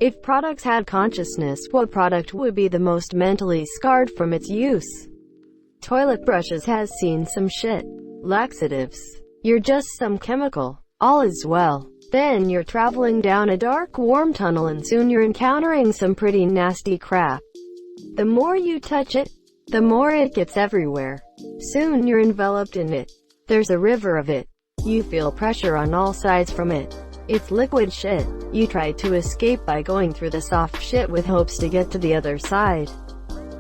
If products had consciousness, what product would be the most mentally scarred from its use? Toilet brushes has seen some shit. Laxatives. You're just some chemical. All is well. Then you're traveling down a dark, warm tunnel and soon you're encountering some pretty nasty crap. The more you touch it, the more it gets everywhere. Soon you're enveloped in it. There's a river of it. You feel pressure on all sides from it. It's liquid shit. You try to escape by going through the soft shit with hopes to get to the other side,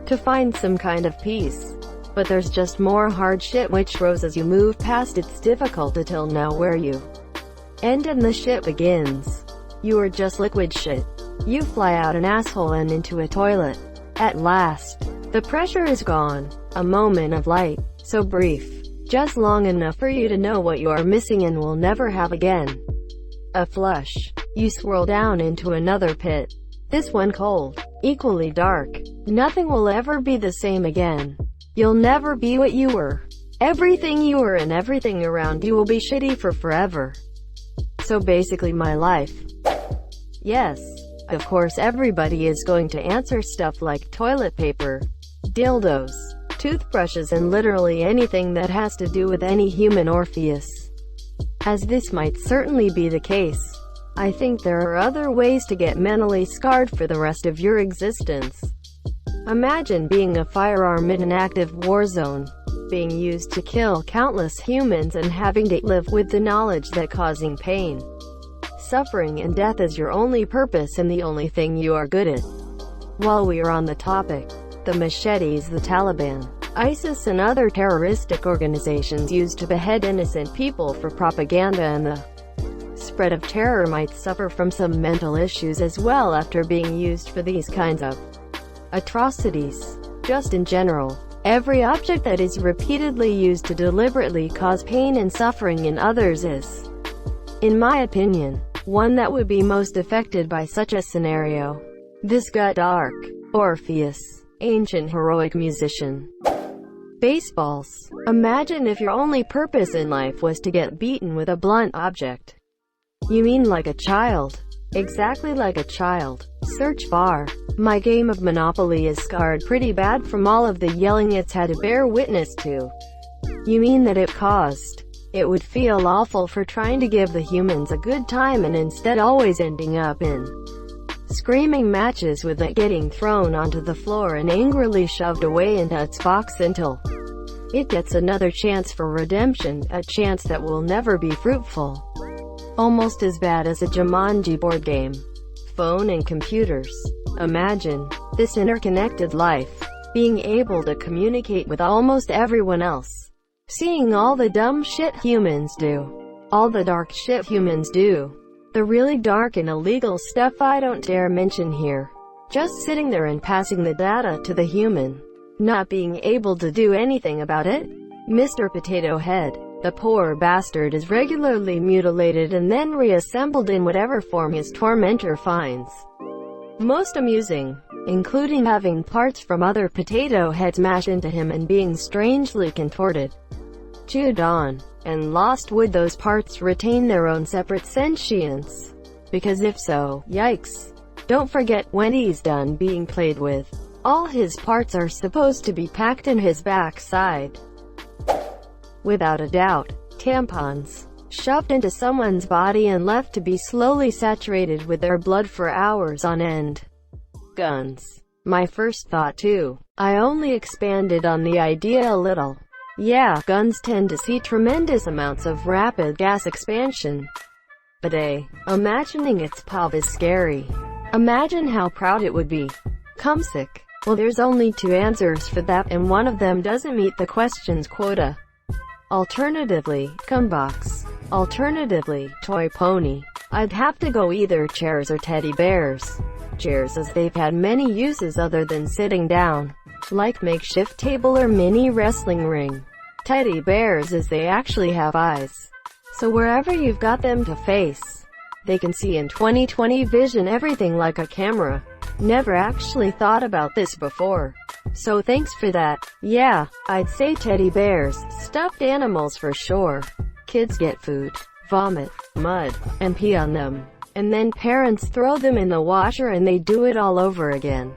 to find some kind of peace. But there's just more hard shit which grows as you move past. It's difficult to tell now where you end and the shit begins. You are just liquid shit. You fly out an asshole and into a toilet. At last, the pressure is gone. A moment of light, so brief, just long enough for you to know what you are missing and will never have again. A flush. You swirl down into another pit. This one cold, equally dark. Nothing will ever be the same again. You'll never be what you were. Everything you were and everything around you will be shitty for forever. So basically my life. Yes, of course everybody is going to answer stuff like toilet paper, dildos, toothbrushes and literally anything that has to do with any human Orpheus. As this might certainly be the case, I think there are other ways to get mentally scarred for the rest of your existence. Imagine being a firearm in an active war zone, being used to kill countless humans and having to live with the knowledge that causing pain, suffering and death is your only purpose and the only thing you are good at. While we are on the topic, the machetes the Taliban, ISIS and other terroristic organizations use to behead innocent people for propaganda, and the spread of terror might suffer from some mental issues as well after being used for these kinds of atrocities. Just in general, every object that is repeatedly used to deliberately cause pain and suffering in others is, in my opinion, one that would be most affected by such a scenario. This got dark. Orpheus, ancient heroic musician. Baseballs. Imagine if your only purpose in life was to get beaten with a blunt object. You mean like a child? Exactly like a child. Search bar. My game of Monopoly is scarred pretty bad from all of the yelling it's had to bear witness to. You mean that it caused? It would feel awful for trying to give the humans a good time and instead always ending up in screaming matches with it getting thrown onto the floor and angrily shoved away into its box until it gets another chance for redemption, a chance that will never be fruitful. Almost as bad as a Jumanji board game. Phone and computers. Imagine this interconnected life, being able to communicate with almost everyone else, seeing all the dumb shit humans do, all the dark shit humans do, the really dark and illegal stuff I don't dare mention here. Just sitting there and passing the data to the human, not being able to do anything about it. Mr. Potato Head, the poor bastard is regularly mutilated and then reassembled in whatever form his tormentor finds most amusing, including having parts from other potato heads mashed into him and being strangely contorted, chewed on, and lost. Would those parts retain their own separate sentience? Because if so, yikes. Don't forget, when he's done being played with, all his parts are supposed to be packed in his backside. Without a doubt, tampons, shoved into someone's body and left to be slowly saturated with their blood for hours on end. Guns. My first thought too. I only expanded on the idea a little. Yeah, guns tend to see tremendous amounts of rapid gas expansion. But imagining its pop is scary. Imagine how proud it would be. Cumsick. Well, there's only two answers for that, and one of them doesn't meet the question's quota. Alternatively, cumbox. Alternatively, toy pony. I'd have to go either chairs or teddy bears. Chairs, as they've had many uses other than sitting down, like makeshift table or mini wrestling ring. Teddy bears, as they actually have eyes, so wherever you've got them to face, they can see in 20/20 vision everything like a camera. Never actually thought about this before, so thanks for that. Yeah, I'd say teddy bears, stuffed animals for sure. Kids get food, vomit, mud, and pee on them, and then parents throw them in the washer and they do it all over again.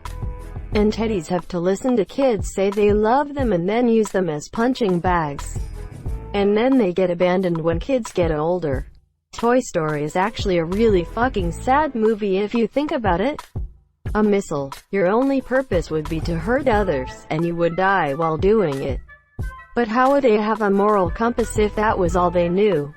And teddies have to listen to kids say they love them and then use them as punching bags. And then they get abandoned when kids get older. Toy Story is actually a really fucking sad movie if you think about it. A missile. Your only purpose would be to hurt others, and you would die while doing it. But how would they have a moral compass if that was all they knew?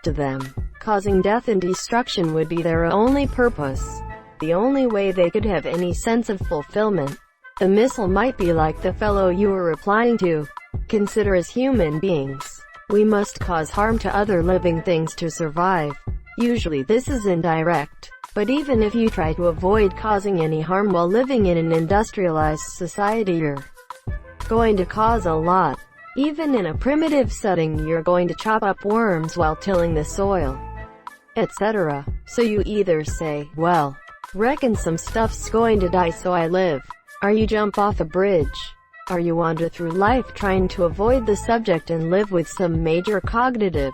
To them, causing death and destruction would be their only purpose. The only way they could have any sense of fulfillment. The missile might be like the fellow you were replying to. Consider as human beings, we must cause harm to other living things to survive. Usually this is indirect, but even if you try to avoid causing any harm while living in an industrialized society, you're going to cause a lot. Even in a primitive setting, you're going to chop up worms while tilling the soil, etc. So you either say, well, reckon some stuff's going to die so I live. Or you jump off a bridge. Or you wander through life trying to avoid the subject and live with some major cognitive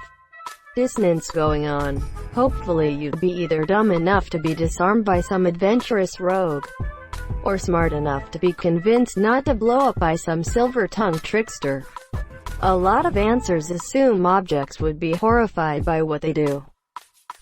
dissonance going on. Hopefully you'd be either dumb enough to be disarmed by some adventurous rogue, or smart enough to be convinced not to blow up by some silver-tongued trickster. A lot of answers assume objects would be horrified by what they do.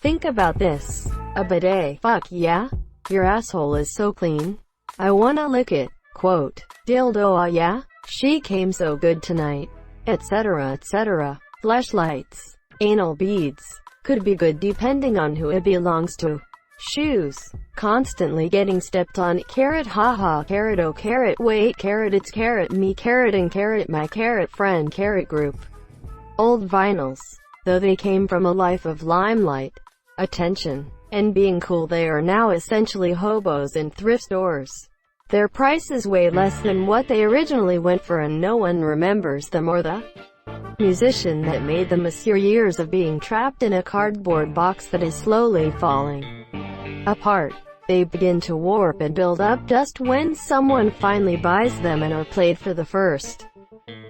Think about this. A bidet. Fuck yeah? Your asshole is so clean. I wanna lick it. Quote. Dildo, ah yeah? She came so good tonight. Etc. etc. Fleshlights. Anal beads. Could be good depending on who it belongs to. Shoes. Constantly getting stepped on. Carrot haha. Carrot oh carrot wait carrot it's carrot me carrot and carrot my carrot friend carrot group. Old vinyls. Though they came from a life of limelight, attention, and being cool, they are now essentially hobos in thrift stores. Their price is way less than what they originally went for and no one remembers them or the musician that made them. Your years of being trapped in a cardboard box that is slowly falling apart. They begin to warp and build up dust when someone finally buys them and are played for the first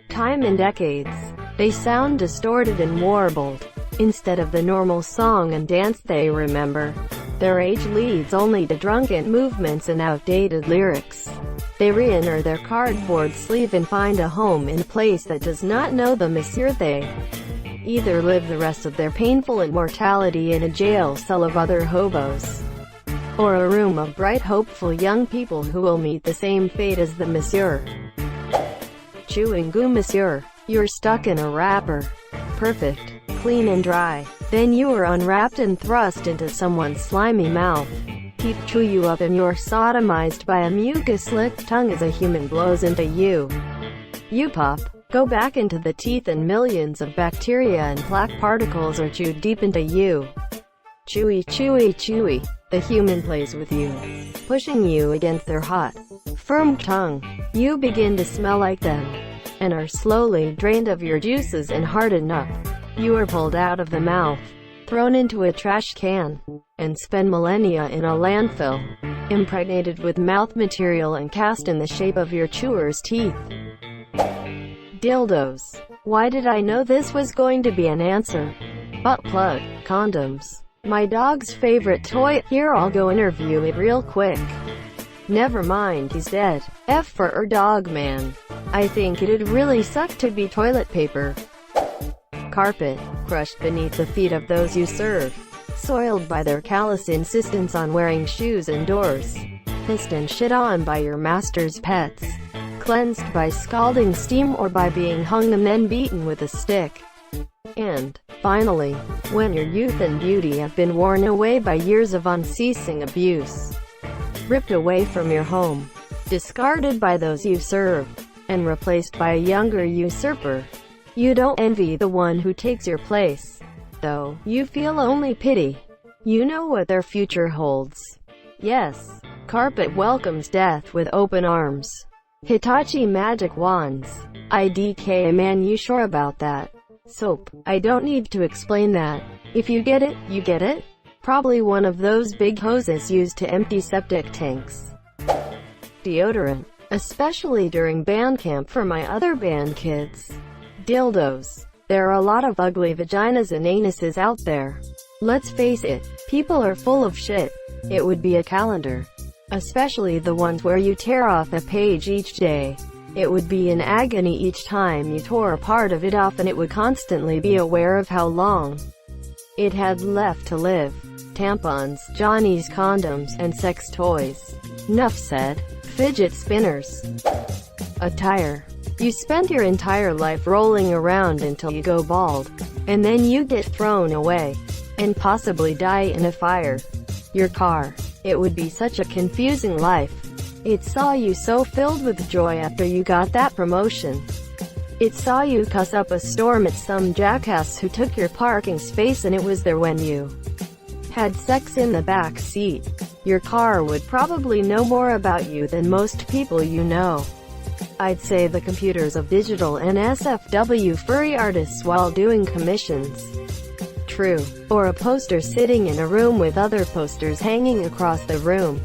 time in decades. They sound distorted and warbled, instead of the normal song and dance they remember. Their age leads only to drunken movements and outdated lyrics. They re-enter their cardboard sleeve and find a home in a place that does not know them. They either live the rest of their painful immortality in a jail cell of other hobos, or a room of bright, hopeful young people who will meet the same fate as the monsieur. Chewing gum monsieur. You're stuck in a wrapper. Perfect, clean and dry. Then you are unwrapped and thrust into someone's slimy mouth. Teeth chew you up and you're sodomized by a mucus-licked tongue as a human blows into you. You pop, go back into the teeth and millions of bacteria and plaque particles are chewed deep into you. Chewy, chewy, chewy. The human plays with you, pushing you against their hot, firm tongue. You begin to smell like them, and are slowly drained of your juices and hardened up. You are pulled out of the mouth, thrown into a trash can, and spend millennia in a landfill, impregnated with mouth material and cast in the shape of your chewer's teeth. Dildos. Why did I know this was going to be an answer? Butt plug. Condoms. My dog's favorite toy. Here, I'll go interview it real quick. Never mind, he's dead. F for dog man. I think it'd really suck to be toilet paper. Carpet. Crushed beneath the feet of those you serve. Soiled by their callous insistence on wearing shoes indoors. Pissed and shit on by your master's pets. Cleansed by scalding steam or by being hung and then beaten with a stick. And, finally, when your youth and beauty have been worn away by years of unceasing abuse. Ripped away from your home. Discarded by those you serve. And replaced by a younger usurper. You don't envy the one who takes your place, though. You feel only pity. You know what their future holds. Yes, carpet welcomes death with open arms. Hitachi magic wands. IDK man, you sure about that? Soap. I don't need to explain that. If you get it, you get it. Probably one of those big hoses used to empty septic tanks. Deodorant. Especially during band camp for my other band kids. Dildos. There are a lot of ugly vaginas and anuses out there. Let's face it, people are full of shit. It would be a calendar. Especially the ones where you tear off a page each day. It would be an agony each time you tore a part of it off, and it would constantly be aware of how long it had left to live. Tampons, Johnny's condoms, and sex toys. Nuff said. Fidget spinners. A tire. You spend your entire life rolling around until you go bald. And then you get thrown away. And possibly die in a fire. Your car. It would be such a confusing life. It saw you so filled with joy after you got that promotion. It saw you cuss up a storm at some jackass who took your parking space, and it was there when you had sex in the back seat. Your car would probably know more about you than most people you know. I'd say the computers of digital and SFW furry artists while doing commissions. True. Or a poster sitting in a room with other posters hanging across the room.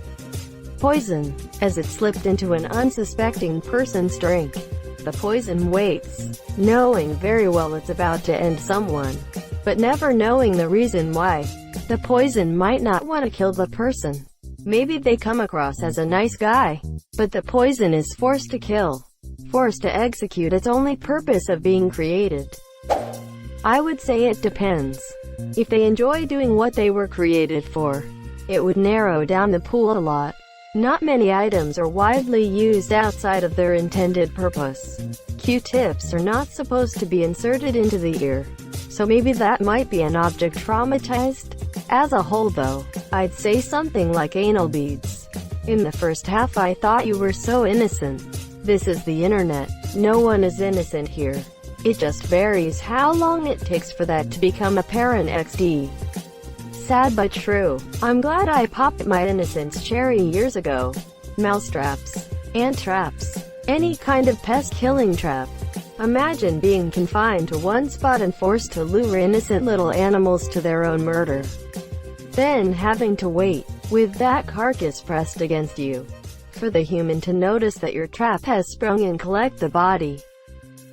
Poison. As it slipped into an unsuspecting person's drink. The poison waits, knowing very well it's about to end someone, but never knowing the reason why. The poison might not want to kill the person. Maybe they come across as a nice guy, but the poison is forced to kill, forced to execute its only purpose of being created. I would say it depends. If they enjoy doing what they were created for, it would narrow down the pool a lot. Not many items are widely used outside of their intended purpose. Q-tips are not supposed to be inserted into the ear, so maybe that might be an object traumatized. As a whole though, I'd say something like anal beads. In the first half I thought you were so innocent. This is the internet. No one is innocent here. It just varies how long it takes for that to become apparent. XD. Sad but true. I'm glad I popped my innocence cherry years ago. Mousetraps. Ant traps. Any kind of pest-killing trap. Imagine being confined to one spot and forced to lure innocent little animals to their own murder. Then having to wait, with that carcass pressed against you, for the human to notice that your trap has sprung and collect the body.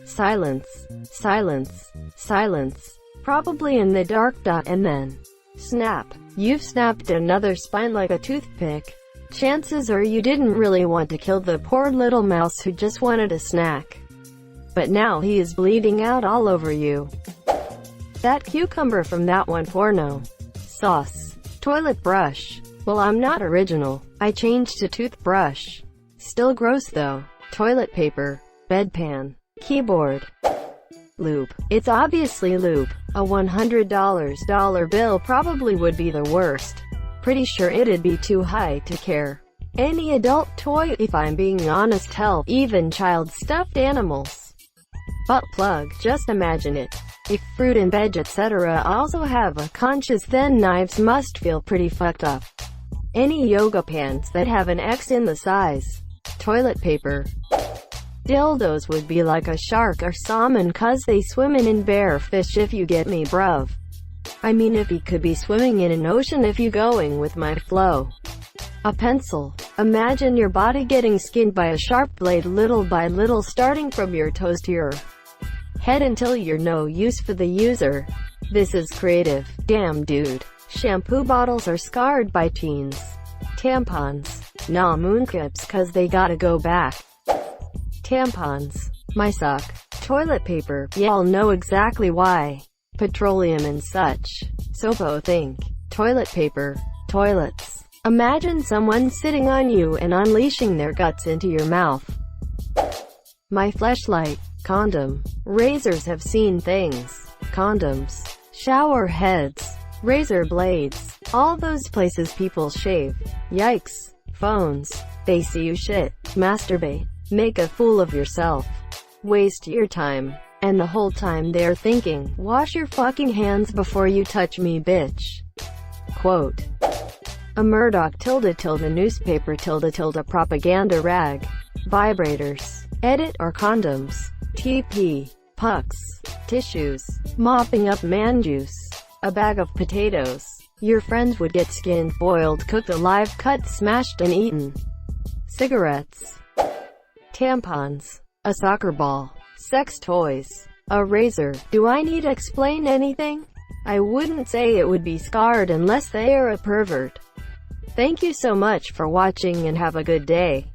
Silence. Silence. Silence. Probably in the dark. And then snap. You've snapped another spine like a toothpick. Chances are you didn't really want to kill the poor little mouse who just wanted a snack. But now he is bleeding out all over you. That cucumber from that one porno. Sauce. Toilet brush. Well, I'm not original. I changed to toothbrush. Still gross though. Toilet paper. Bedpan. Keyboard. Lube. It's obviously lube. A $100 bill probably would be the worst. Pretty sure it'd be too high to care. Any adult toy, if I'm being honest. Hell, even child stuffed animals. Butt plug, just imagine it. If fruit and veg etc. also have a conscience, then knives must feel pretty fucked up. Any yoga pants that have an X in the size. Toilet paper. Dildos would be like a shark or salmon cause they swimming in bare fish, if you get me bruv. I mean, if he could be swimming in an ocean, if you going with my flow. A pencil. Imagine your body getting skinned by a sharp blade little by little, starting from your toes to your head until you're no use for the user. This is creative. Damn dude. Shampoo bottles are scarred by teens. Tampons. Nah, mooncaps cause they gotta go back. Tampons. My suck. Toilet paper. Y'all know exactly why. Petroleum and such. Sopo think. Toilet paper. Toilets. Imagine someone sitting on you and unleashing their guts into your mouth. My fleshlight. Condom. Razors have seen things. Condoms. Shower heads. Razor blades. All those places people shave. Yikes. Phones. They see you shit. Masturbate. Make a fool of yourself. Waste your time. And the whole time they're thinking, wash your fucking hands before you touch me, bitch. Quote. A Murdoch __ newspaper __ propaganda rag. Vibrators. Edit or condoms. TP. Pucks. Tissues. Mopping up man juice. A bag of potatoes. Your friends would get skinned, boiled, cooked alive, cut, smashed and eaten. Cigarettes. Tampons. A soccer ball. Sex toys. A razor. Do I need to explain anything? I wouldn't say it would be scarred unless they are a pervert. Thank you so much for watching and have a good day.